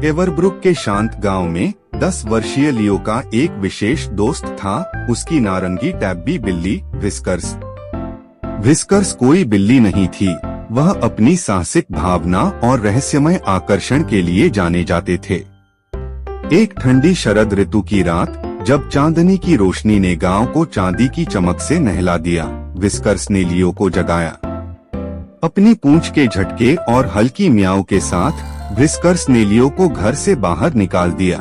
एवरब्रुक के शांत गांव में 10 वर्षीय लियो का एक विशेष दोस्त था। उसकी नारंगी टैब्बी बिल्ली व्हिस्कर्स। व्हिस्कर्स कोई बिल्ली नहीं थी, वह अपनी साहसिक भावना और रहस्यमय आकर्षण के लिए जाने जाते थे। एक ठंडी शरद ऋतु की रात, जब चांदनी की रोशनी ने गांव को चांदी की चमक से नहला दिया, व्हिस्कर्स ने लियो को जगाया। अपनी पूंछ के झटके और हल्की म्याऊ के साथ व्हिस्कर्स ने लियो को घर से बाहर निकाल दिया।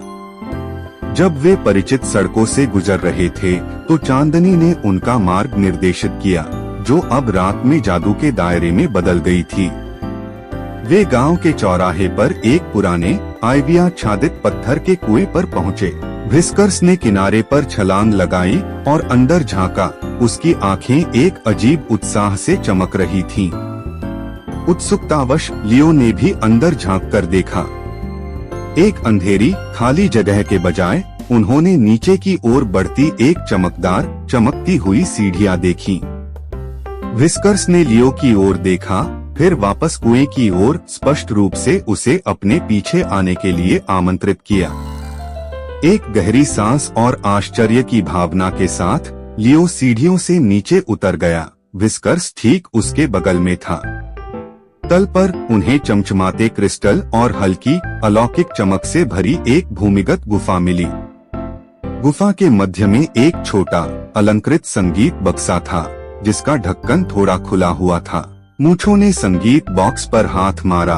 जब वे परिचित सड़कों से गुजर रहे थे, तो चांदनी ने उनका मार्ग निर्देशित किया, जो अब रात में जादू के दायरे में बदल गई थी। वे गांव के चौराहे पर एक पुराने आइविया आच्छादित पत्थर के कुएं पर पहुंचे। व्हिस्कर्स ने किनारे पर छलांग लगाई और अंदर झांका। उसकी आंखें एक अजीब उत्साह से चमक रही थीं। उत्सुकतावश लियो ने भी अंदर झांककर देखा। एक अंधेरी खाली जगह के बजाय उन्होंने नीचे की ओर बढ़ती एक चमकदार चमकती हुई सीढ़ियां देखी। व्हिस्कर्स ने लियो की ओर देखा, फिर वापस कुएं की ओर, स्पष्ट रूप से उसे अपने पीछे आने के लिए आमंत्रित किया। एक गहरी सांस और आश्चर्य की भावना के साथ लियो सीढ़ियों से नीचे उतर गया। व्हिस्कर्स ठीक उसके बगल में था। तल पर उन्हें चमचमाते क्रिस्टल और हल्की अलौकिक चमक से भरी एक भूमिगत गुफा मिली। गुफा के मध्य में एक छोटा अलंकृत संगीत बक्सा था, जिसका ढक्कन थोड़ा खुला हुआ था। मूंछों ने संगीत बॉक्स पर हाथ मारा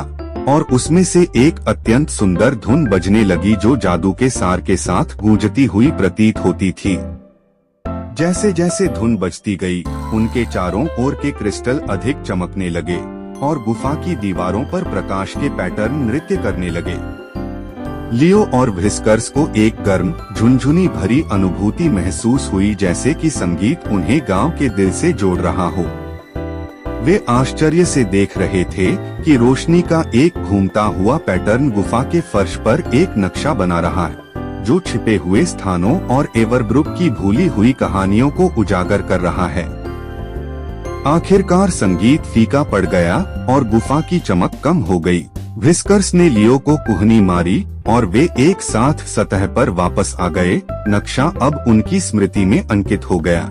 और उसमें से एक अत्यंत सुंदर धुन बजने लगी, जो जादू के सार के साथ गूंजती हुई प्रतीत होती थी। जैसे जैसे धुन बजती गई, उनके चारों ओर के क्रिस्टल अधिक चमकने लगे और गुफा की दीवारों पर प्रकाश के पैटर्न नृत्य करने लगे। लियो और व्हिस्कर्स को एक गर्म झुनझुनी भरी अनुभूति महसूस हुई, जैसे कि संगीत उन्हें गांव के दिल से जोड़ रहा हो। वे आश्चर्य से देख रहे थे कि रोशनी का एक घूमता हुआ पैटर्न गुफा के फर्श पर एक नक्शा बना रहा है, जो छिपे हुए स्थानों और एवरब्रुक की भूली हुई कहानियों को उजागर कर रहा है। आखिरकार संगीत फीका पड़ गया और गुफा की चमक कम हो गई। व्हिस्कर्स ने लियो को कुहनी मारी और वे एक साथ सतह पर वापस आ गए। नक्शा अब उनकी स्मृति में अंकित हो गया।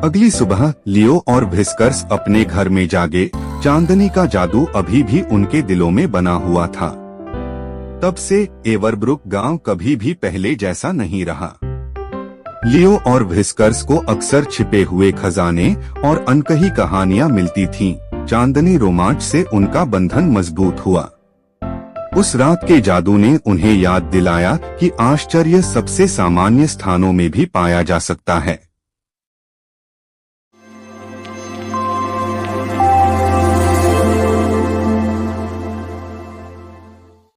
अगली सुबह लियो और व्हिस्कर्स अपने घर में जागे। चांदनी का जादू अभी भी उनके दिलों में बना हुआ था। तब से एवरब्रुक गांव कभी भी पहले जैसा नहीं रहा। लियो और व्हिस्कर्स को अक्सर छिपे हुए खजाने और अनकही कहानियां मिलती थीं। चांदनी रोमांच से उनका बंधन मजबूत हुआ। उस रात के जादू ने उन्हें याद दिलाया कि आश्चर्य सबसे सामान्य स्थानों में भी पाया जा सकता है।